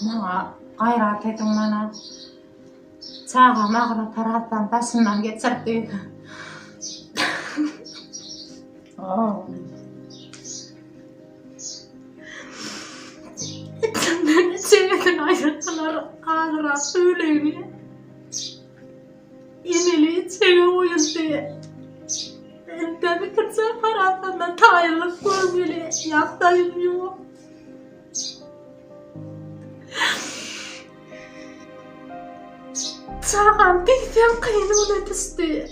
Mağa gayrat edin bana. Çağa mağra parattan başından geçirdi. İçimden içimden ayrıntılar ağıra söyleyip yenili içine oyundu. Elde bir kırsa parattan da tayırlık görmeli yaptayım yok. Çağam birden kıyınına düştü.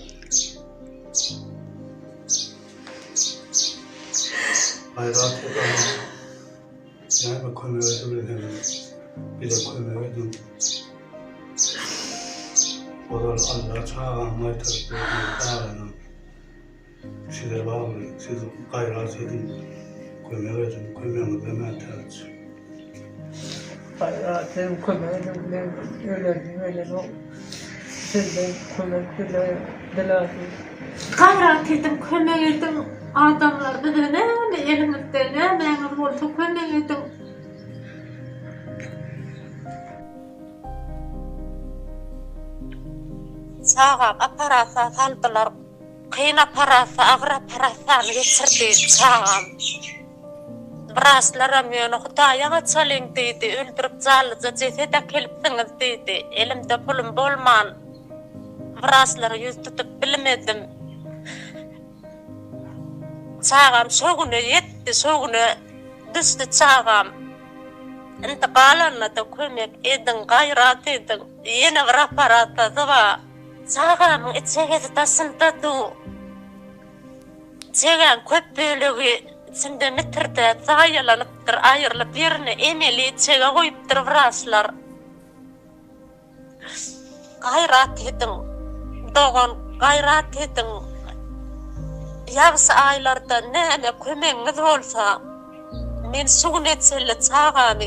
Hayrat edin. Yani kömürde bile bir de kömürde. Olar Allah çağırmayı terk ediyor. Size bağlı, siz gayret edin. Kömürde, kömürde ben terk. Hayatım kömürde öyle o. Sizden kömürde diladım. Gayrat edin, kömek edin. Adamlar da ne elimizde ne memur oldu kömek edin. Çağam aparasa saldılar. Kıyın aparasa, ağır aparasa geçirdi çağam. Braslara miyonu Xuday'a çalın dedi. Öldürüp çalıca cesede kelipsiniz dedi. Elimde pulum bolman. Braslara yüz tutup bilmedim. Çağam soğunu yetti, soğunu düştü çağam. İntiqalanla da kömek edin, gayrat edin. Yine bir aparata zıva. Çağamın içeri tasında du. Çağam köp bölüğü içinde mitirde zayalanıptır, ayrılıp yerine emeli içeri koyuptır vraslar. Gayrat edin, doğan gayrat edin. Yavuz aylarda ne kömeğiniz olsa, men suğun etseli çağamı,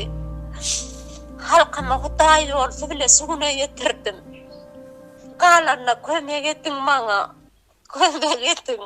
halkıma Xuday olsa bile suğuna yetirdim. Kalanla kömek edin bana, kömek edin.